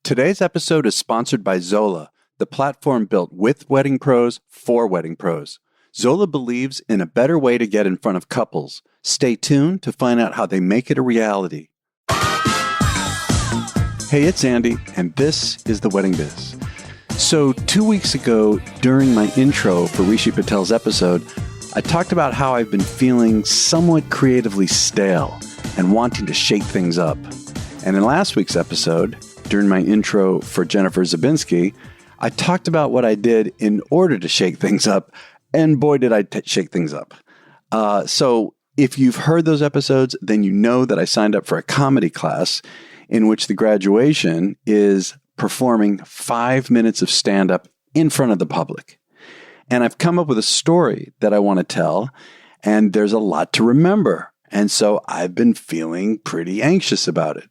Today's episode is sponsored by Zola, the platform built with wedding pros for wedding pros. Zola believes in a better way to get in front of couples. Stay tuned to find out how they make it a reality. Hey, it's Andy, and this is The Wedding Biz. So 2 weeks ago, during my intro for Rishi Patel's episode, I talked about how I've been feeling somewhat creatively stale and wanting to shake things up. And in last week's episode, during my intro for Jennifer Zabinski, I talked about what I did in order to shake things up, and boy, did I shake things up. So if you've heard those episodes, then you know that I signed up for a comedy class in which the graduation is performing 5 minutes of stand-up in front of the public. And I've come up with a story that I want to tell, and there's a lot to remember. And so I've been feeling pretty anxious about it.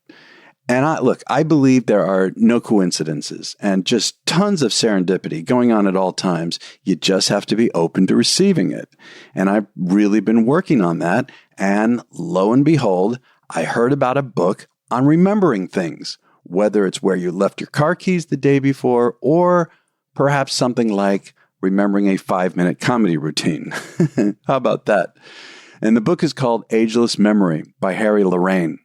And I believe there are no coincidences and just tons of serendipity going on at all times. You just have to be open to receiving it. And I've really been working on that. And lo and behold, I heard about a book on remembering things, whether it's where you left your car keys the day before, or perhaps something like remembering a 5-minute comedy routine. How about that? And the book is called Ageless Memory by Harry Lorraine.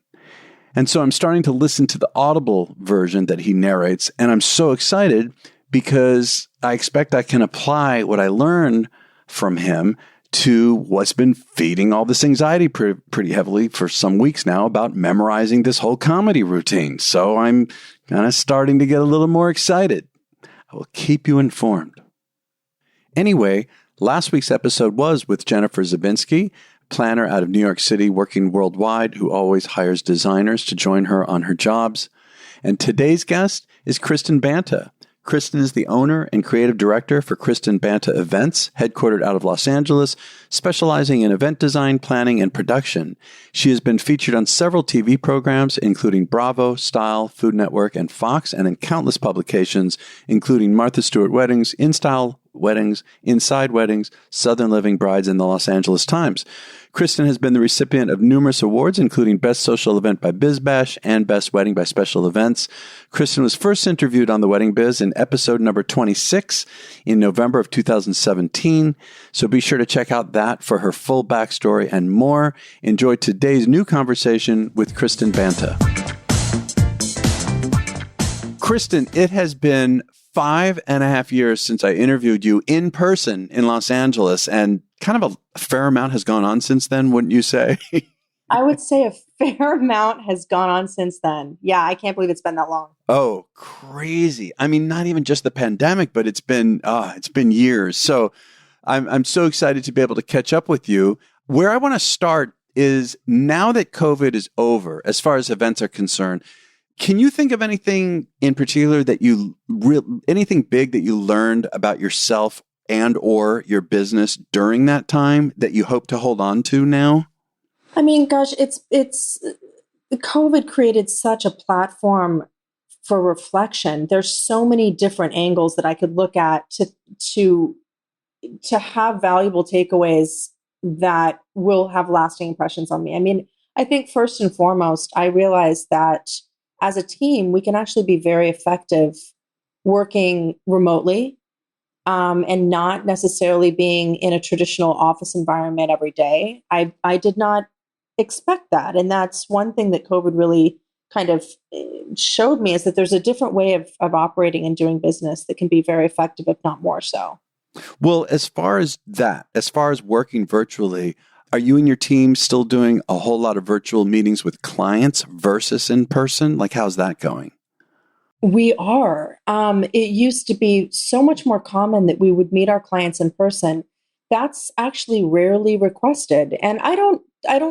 And so I'm starting to listen to the Audible version that he narrates, and I'm so excited because I expect I can apply what I learned from him to what's been feeding all this anxiety pretty heavily for some weeks now about memorizing this whole comedy routine. So I'm kind of starting to get a little more excited. I will keep you informed. Anyway, last week's episode was with Jennifer Zabinski, planner out of New York City working worldwide who always hires designers to join her on her jobs. And today's guest is Kristin Banta. Kristin is the owner and creative director for Kristin Banta Events, headquartered out of Los Angeles, specializing in event design, planning, and production. She has been featured on several TV programs, including Bravo, Style, Food Network, and Fox, and in countless publications, including Martha Stewart Weddings, InStyle Weddings, Inside Weddings, Southern Living Brides, and the Los Angeles Times. Kristin has been the recipient of numerous awards, including Best Social Event by BizBash and Best Wedding by Special Events. Kristin was first interviewed on The Wedding Biz in episode number 26 in November of 2017. So be sure to check out that for her full backstory and more. Enjoy today's new conversation with Kristin Banta. Kristin, it has been 5.5 years since I interviewed you in person in Los Angeles, and kind of a fair amount has gone on since then, wouldn't you say? I would say a fair amount has gone on since then. Yeah, I can't believe it's been that long. Oh, crazy. I mean, not even just the pandemic, but it's been years. So I'm so excited to be able to catch up with you. Where I want to start is now that COVID is over, as far as events are concerned, can you think of anything in particular that anything big that you learned about yourself and or your business during that time that you hope to hold on to now? I mean, gosh, it's COVID created such a platform for reflection. There's so many different angles that I could look at to have valuable takeaways that will have lasting impressions on me. I mean, I think first and foremost, I realized that as a team, we can actually be very effective working remotely and not necessarily being in a traditional office environment every day. I did not expect that. And that's one thing that COVID really kind of showed me, is that there's a different way of operating and doing business that can be very effective, if not more so. Well, as far as working virtually, are you and your team still doing a whole lot of virtual meetings with clients versus in person? Like, how's that going? We are. It used to be so much more common that we would meet our clients in person. That's actually rarely requested. And I don't have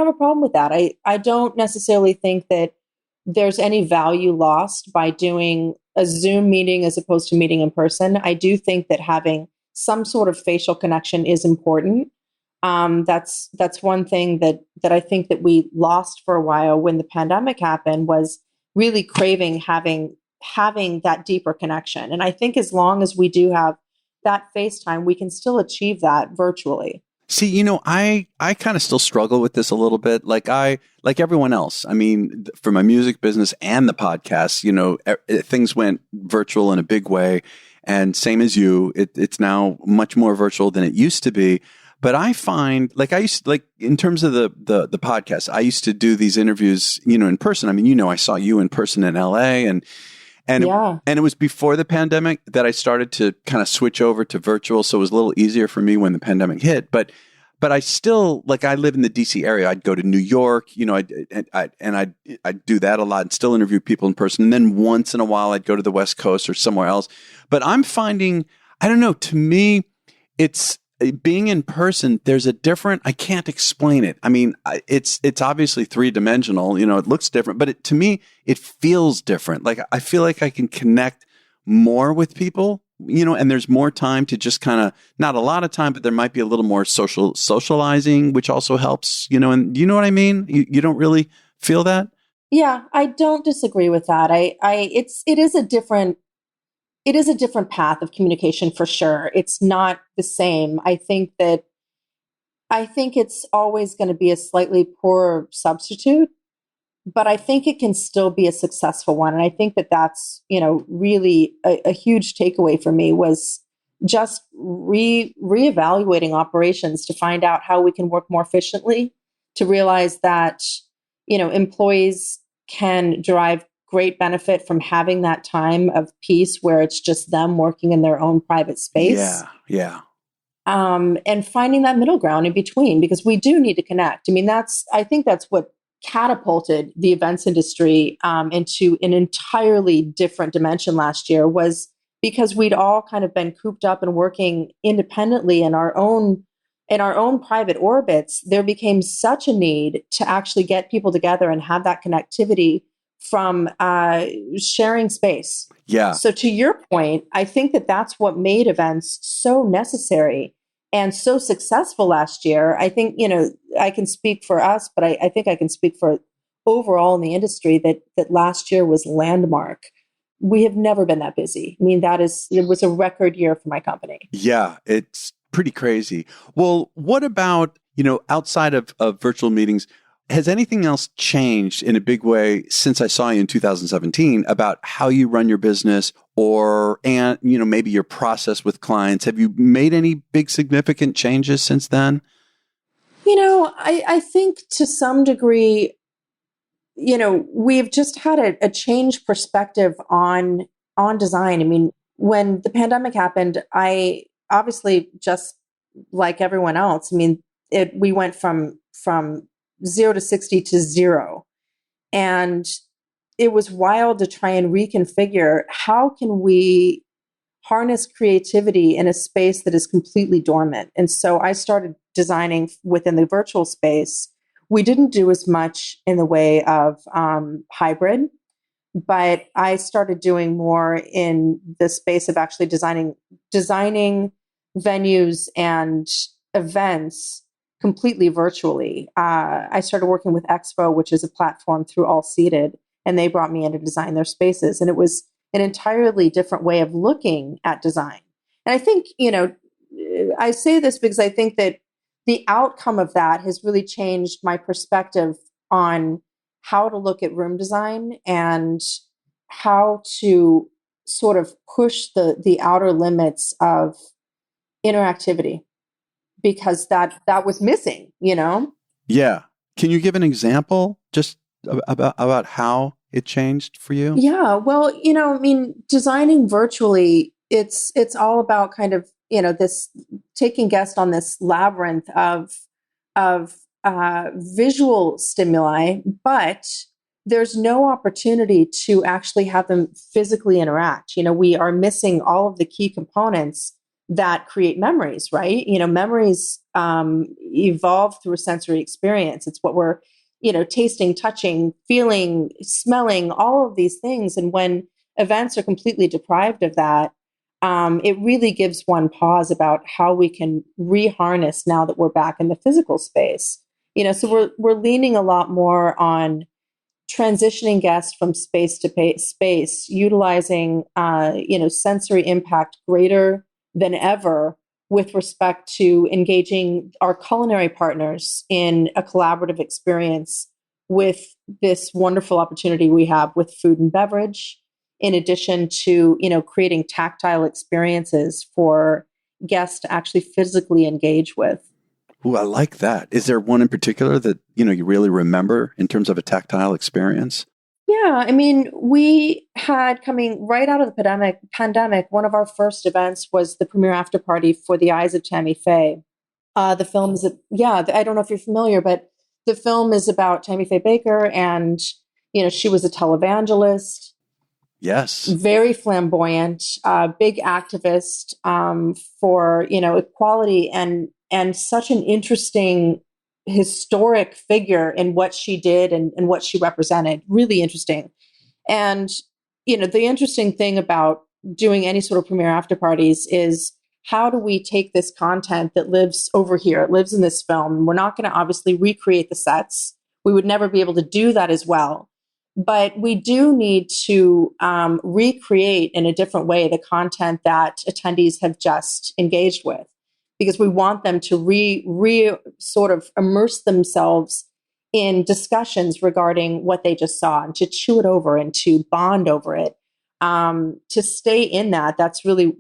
a problem with that. I don't necessarily think that there's any value lost by doing a Zoom meeting as opposed to meeting in person. I do think that having some sort of facial connection is important. That's one thing that I think that we lost for a while when the pandemic happened, was really craving having that deeper connection. And I think as long as we do have that FaceTime, we can still achieve that virtually. See, I kind of still struggle with this a little bit. Like everyone else. I mean, for my music business and the podcast, things went virtual in a big way. And same as you, it's now much more virtual than it used to be. But I find, in terms of the podcast, I used to do these interviews, in person. I mean, I saw you in person in LA, and it was before the pandemic that I started to kind of switch over to virtual. So it was a little easier for me when the pandemic hit. But I still, I live in the DC area. I'd go to New York, I'd do that a lot and still interview people in person. And then once in a while, I'd go to the West Coast or somewhere else. But I'm finding, I don't know, to me, it's being in person. There's a different, I can't explain it. I mean, it's obviously three-dimensional, it looks different, but to me, it feels different. Like, I feel like I can connect more with people, and there's more time to just kind of, not a lot of time, but there might be a little more socializing, which also helps, and you know what I mean? You don't really feel that? Yeah, I don't disagree with that. It is a different path of communication for sure. It's not the same. I think it's always going to be a slightly poorer substitute, but I think it can still be a successful one. And I think that's, really a huge takeaway for me was just reevaluating operations to find out how we can work more efficiently, to realize that, employees can derive great benefit from having that time of peace where it's just them working in their own private space. Yeah. And finding that middle ground in between, because we do need to connect. I mean, I think that's what catapulted the events industry into an entirely different dimension last year, was because we'd all kind of been cooped up and working independently in our own private orbits. There became such a need to actually get people together and have that connectivity from sharing space. Yeah. So to your point, I think that's what made events so necessary and so successful last year. I think, I can speak for us, but I think I can speak for overall in the industry that last year was landmark. We have never been that busy. I mean, it was a record year for my company. Yeah, it's pretty crazy. Well, what about, outside of virtual meetings, has anything else changed in a big way since I saw you in 2017 about how you run your business and maybe your process with clients? Have you made any big significant changes since then? I think to some degree, we've just had a changed perspective on design. I mean, when the pandemic happened, I obviously, just like everyone else, I mean, we went from 0 to 60 to 0. And it was wild to try and reconfigure, how can we harness creativity in a space that is completely dormant? And so I started designing within the virtual space. We didn't do as much in the way of hybrid, but I started doing more in the space of actually designing venues and events completely virtually. I started working with Expo, which is a platform through All Seated, and they brought me in to design their spaces. And it was an entirely different way of looking at design. And I think, I say this because I think that the outcome of that has really changed my perspective on how to look at room design and how to sort of push the outer limits of interactivity, because that was missing, Yeah. Can you give an example just about how it changed for you? Yeah. Well, I mean, designing virtually, it's all about kind of, this taking guests on this labyrinth of visual stimuli, but there's no opportunity to actually have them physically interact. We are missing all of the key components that create memories, right? Memories evolve through a sensory experience. It's what we're, tasting, touching, feeling, smelling, all of these things. And when events are completely deprived of that, it really gives one pause about how we can reharness now that we're back in the physical space. So we're leaning a lot more on transitioning guests from space to space, utilizing, sensory impact greater than ever with respect to engaging our culinary partners in a collaborative experience with this wonderful opportunity we have with food and beverage, in addition to, creating tactile experiences for guests to actually physically engage with. Ooh, I like that. Is there one in particular that, you really remember in terms of a tactile experience? Yeah, I mean, we had coming right out of the pandemic, one of our first events was the premiere after party for The Eyes of Tammy Faye. The film's, I don't know if you're familiar, but the film is about Tammy Faye Baker, and, she was a televangelist. Yes. Very flamboyant, big activist for equality, and such an interesting historic figure in what she did and what she represented. Really interesting. And the interesting thing about doing any sort of premiere after parties is, how do we take this content that lives over here? It lives in this film. We're not going to obviously recreate the sets. We would never be able to do that as well. But we do need to recreate in a different way the content that attendees have just engaged with, because we want them to sort of immerse themselves in discussions regarding what they just saw, and to chew it over and to bond over it. To stay in that, that's really,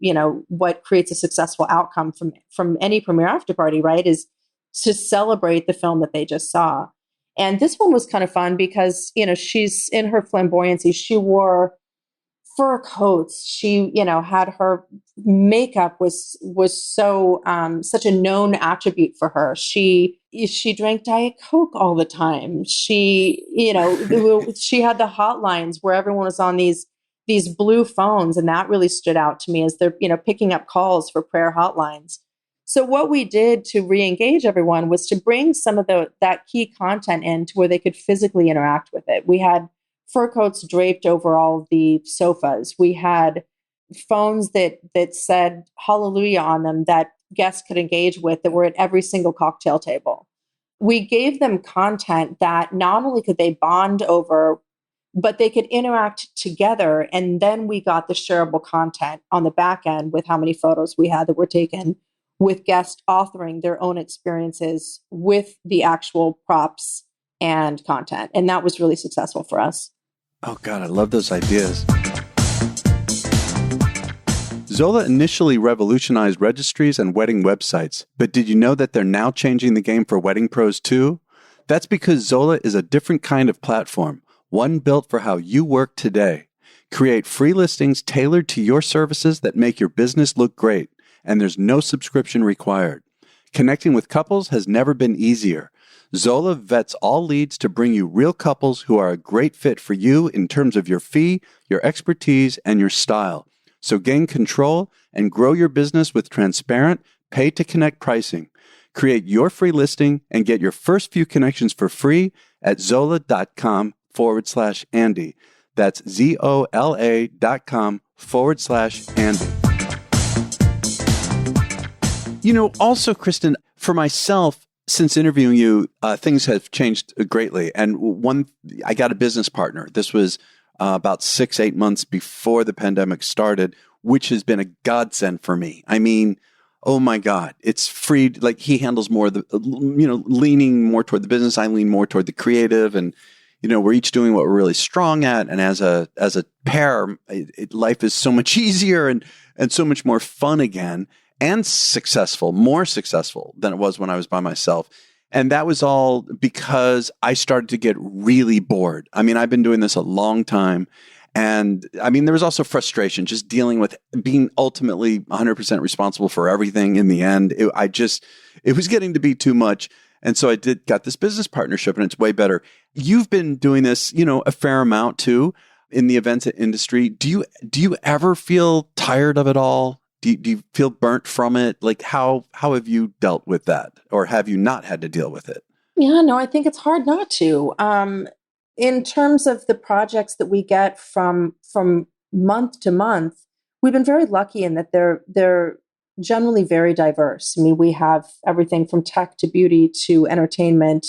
what creates a successful outcome from any premiere after party, right? Is to celebrate the film that they just saw. And this one was kind of fun because, she's in her flamboyancy. She wore fur coats. She, had her makeup was so such a known attribute for her. She drank Diet Coke all the time. She, she had the hotlines where everyone was on these blue phones, and that really stood out to me as they're, picking up calls for prayer hotlines. So what we did to re-engage everyone was to bring some of that key content in to where they could physically interact with it. We had fur coats draped over all of the sofas. We had phones that said hallelujah on them that guests could engage with, that were at every single cocktail table. We gave them content that not only could they bond over, but they could interact together. And then we got the shareable content on the back end with how many photos we had that were taken, with guests authoring their own experiences with the actual props and content. And that was really successful for us. Oh, God, I love those ideas. Zola initially revolutionized registries and wedding websites, but did you know that they're now changing the game for wedding pros too? That's because Zola is a different kind of platform, one built for how you work today. Create free listings tailored to your services that make your business look great, and there's no subscription required. Connecting with couples has never been easier. Zola vets all leads to bring you real couples who are a great fit for you in terms of your fee, your expertise, and your style. So gain control and grow your business with transparent, pay-to-connect pricing. Create your free listing and get your first few connections for free at zola.com/Andy. That's ZOLA.com/Andy. Also, Kristin, for myself, since interviewing you, things have changed greatly. And I got a business partner. This was about 6-8 months before the pandemic started, which has been a godsend for me. I mean, oh my God, it's free. Like, he handles more of the, leaning more toward the business. I lean more toward the creative, and, we're each doing what we're really strong at. And as a pair, life is so much easier and so much more fun again. And more successful than it was when I was by myself. And that was all because I started to get really bored. I mean, I've been doing this a long time. And I mean, there was also frustration just dealing with being ultimately 100% responsible for everything in the end. It was getting to be too much. And so got this business partnership, and it's way better. You've been doing this, a fair amount too in the events industry. Do you ever feel tired of it all? Do you feel burnt from it? Like, how have you dealt with that? Or have you not had to deal with it? Yeah, no, I think it's hard not to. In terms of the projects that we get from month to month, we've been very lucky in that they're generally very diverse. I mean, we have everything from tech to beauty to entertainment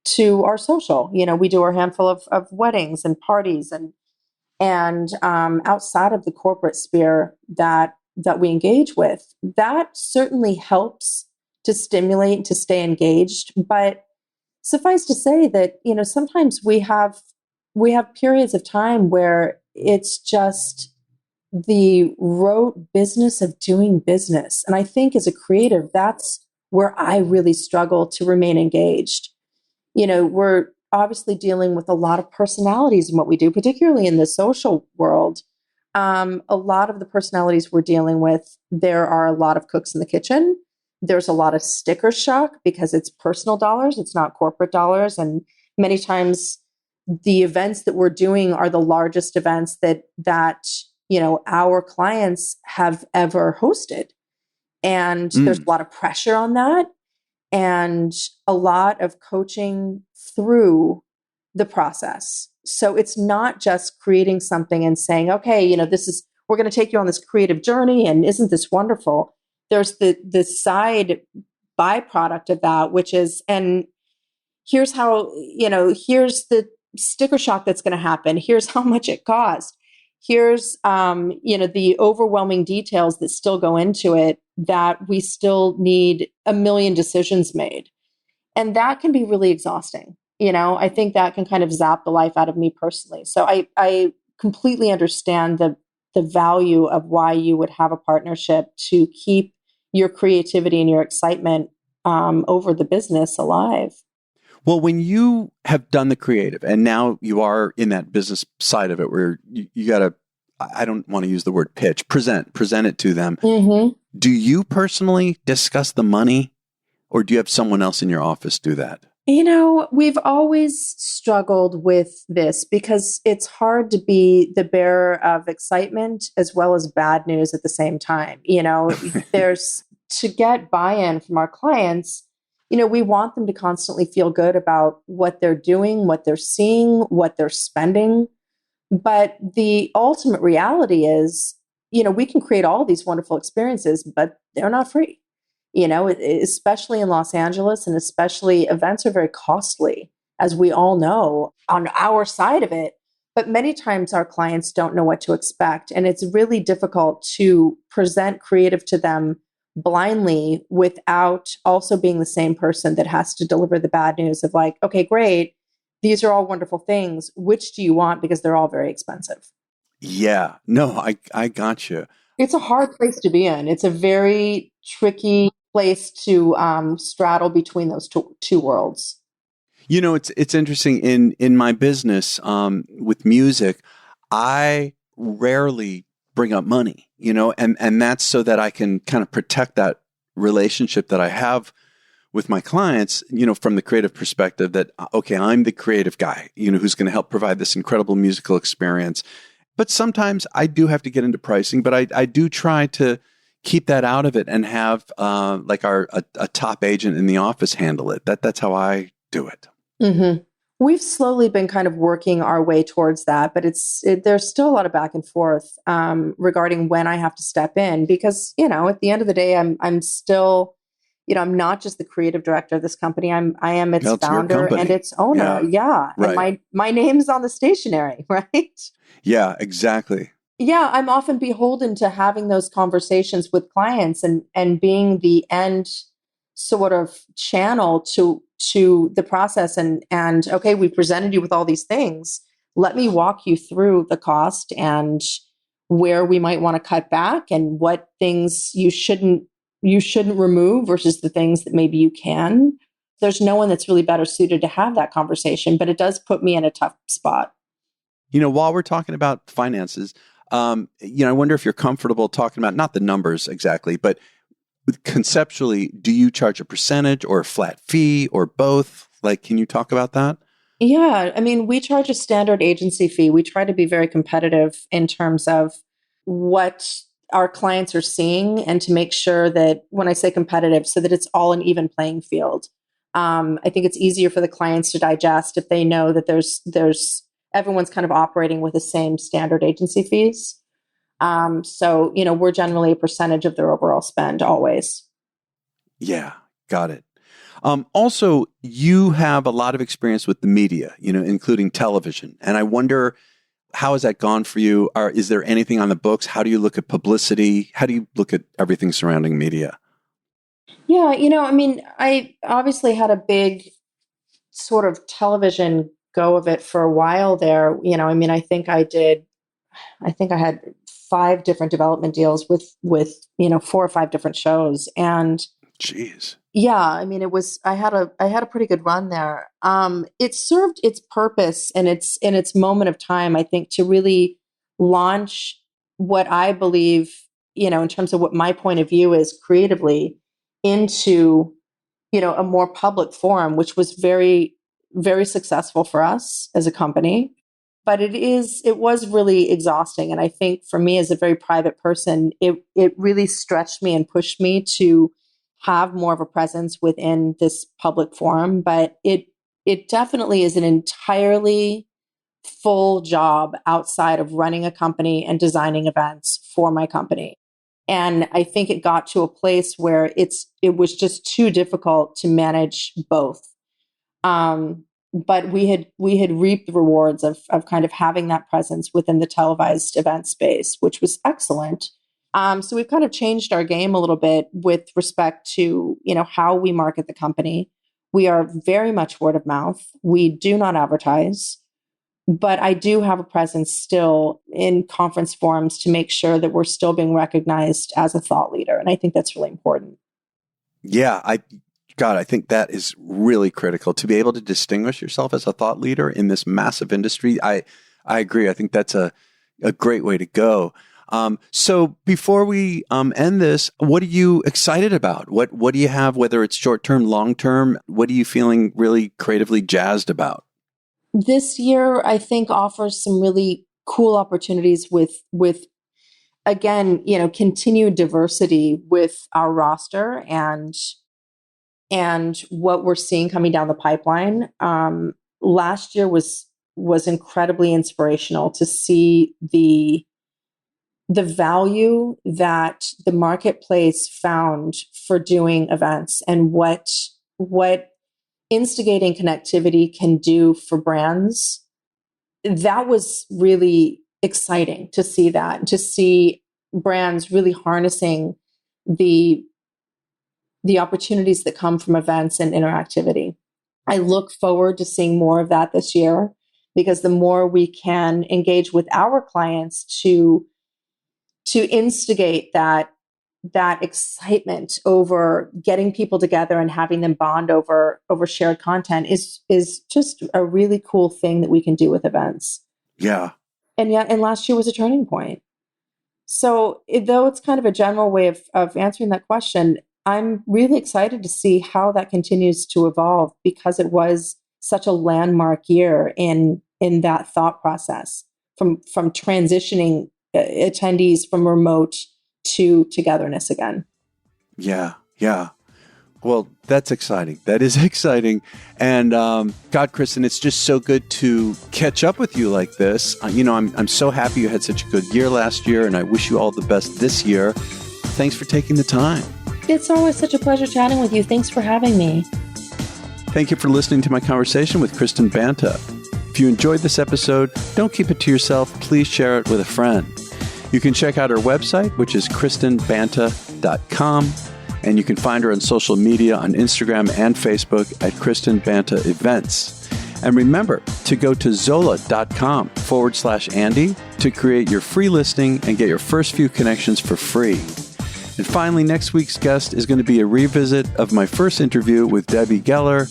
to our social. We do our handful of weddings and parties and outside of the corporate sphere that that we engage with, that certainly helps to stimulate, to stay engaged. But suffice to say that, sometimes we have periods of time where it's just the rote business of doing business. And I think as a creative, that's where I really struggle to remain engaged. We're obviously dealing with a lot of personalities in what we do, particularly in the social world. A lot of the personalities we're dealing with, there are a lot of cooks in the kitchen. There's a lot of sticker shock because it's personal dollars, it's not corporate dollars. And many times the events that we're doing are the largest events that our clients have ever hosted. And there's a lot of pressure on that, and a lot of coaching through the process. So it's not just creating something and saying, okay, we're going to take you on this creative journey, and isn't this wonderful? There's the side byproduct of that, which is, and here's how, here's the sticker shock that's going to happen. Here's how much it cost. Here's, the overwhelming details that still go into it, that we still need a million decisions made. And that can be really exhausting. I think that can kind of zap the life out of me personally. So I completely understand the value of why you would have a partnership to keep your creativity and your excitement over the business alive. Well, when you have done the creative and now you are in that business side of it where you got to, I don't want to use the word pitch, present it to them. Mm-hmm. Do you personally discuss the money, or do you have someone else in your office do that? We've always struggled with this because it's hard to be the bearer of excitement as well as bad news at the same time. There's to get buy-in from our clients. We want them to constantly feel good about what they're doing, what they're seeing, what they're spending. But the ultimate reality is, we can create all these wonderful experiences, but they're not free. Especially in Los Angeles, and especially events are very costly, as we all know on our side of it. But many times our clients don't know what to expect. And it's really difficult to present creative to them blindly without also being the same person that has to deliver the bad news of like, okay, great. These are all wonderful things. Which do you want? Because they're all very expensive. Yeah, no, I got you. It's a hard place to be in. It's a very tricky place to straddle between those two worlds. It's interesting in my business with music. I rarely bring up money, and that's so that I can kind of protect that relationship that I have with my clients, from the creative perspective that, okay, I'm the creative guy, who's going to help provide this incredible musical experience. But sometimes I do have to get into pricing, but I do try to keep that out of it and have a top agent in the office handle it. That's how I do it. Mm-hmm. We've slowly been kind of working our way towards that, but there's still a lot of back and forth regarding when I have to step in, because at the end of the day, I'm still, I'm not just the creative director of this company. I am its founder and its owner. Yeah. Right. And my name's on the stationery, right? Yeah, exactly. Yeah, I'm often beholden to having those conversations with clients and being the end sort of channel to the process and okay, we presented you with all these things. Let me walk you through the cost and where we might want to cut back and what things you shouldn't remove versus the things that maybe you can. There's no one that's really better suited to have that conversation, but it does put me in a tough spot. While we're talking about finances, I wonder if you're comfortable talking about not the numbers exactly, but conceptually, do you charge a percentage or a flat fee or both? Can you talk about that? Yeah. I mean, we charge a standard agency fee. We try to be very competitive in terms of what our clients are seeing and to make sure that when I say competitive, so that it's all an even playing field. I think it's easier for the clients to digest if they know that there's everyone's kind of operating with the same standard agency fees. So, we're generally a percentage of their overall spend always. Yeah, got it. Also, you have a lot of experience with the media, including television. And I wonder, How has that gone for you? Is there anything on the books? How do you look at publicity? How do you look at everything surrounding media? Yeah, I mean, I obviously had a big sort of television go of it for a while there. I mean, I think I had 5 different development deals with 4 or 5 different shows. And jeez. Yeah, I mean, I had a pretty good run there. It served its purpose and its moment of time, I think, to really launch what I believe, in terms of what my point of view is creatively, into, a more public forum, which was very, very successful for us as a company. But it was really exhausting. And I think for me as a very private person, it really stretched me and pushed me to have more of a presence within this public forum. But it definitely is an entirely full job outside of running a company and designing events for my company. And I think it got to a place where it was just too difficult to manage both. But we had reaped the rewards of kind of having that presence within the televised event space, which was excellent. So we've kind of changed our game a little bit with respect to, how we market the company. We are very much word of mouth. We do not advertise, but I do have a presence still in conference forums to make sure that we're still being recognized as a thought leader. And I think that's really important. Yeah, I think that is really critical to be able to distinguish yourself as a thought leader in this massive industry. I agree. I think that's a great way to go. So before we end this, what are you excited about? What do you have, whether it's short-term, long-term? What are you feeling really creatively jazzed about? This year, I think, offers some really cool opportunities with again, continued diversity with our roster and what we're seeing coming down the pipeline. Last year was incredibly inspirational to see the value that the marketplace found for doing events and what instigating connectivity can do for brands. That was really exciting to see brands really harnessing the opportunities that come from events and interactivity. I look forward to seeing more of that this year, because the more we can engage with our clients to instigate that excitement over getting people together and having them bond over shared content is just a really cool thing that we can do with events. Yeah. And last year was a turning point. So though it's kind of a general way of answering that question, I'm really excited to see how that continues to evolve, because it was such a landmark year in that thought process from transitioning attendees from remote to togetherness again. Yeah. Well, that's exciting. That is exciting. And God, Kristin, it's just so good to catch up with you like this. I'm so happy you had such a good year last year, and I wish you all the best this year. Thanks for taking the time. It's always such a pleasure chatting with you. Thanks for having me. Thank you for listening to my conversation with Kristin Banta. If you enjoyed this episode, don't keep it to yourself. Please share it with a friend. You can check out her website, which is kristinbanta.com. And you can find her on social media on Instagram and Facebook at Kristin Banta Events. And remember to go to zola.com/Andy to create your free listing and get your first few connections for free. And finally, next week's guest is going to be a revisit of my first interview with Debbie Geller,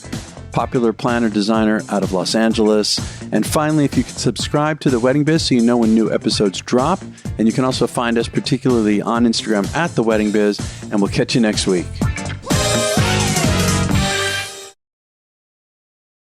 popular planner designer out of Los Angeles. And finally, if you could subscribe to The Wedding Biz so you know when new episodes drop. And you can also find us particularly on Instagram at The Wedding Biz. And we'll catch you next week.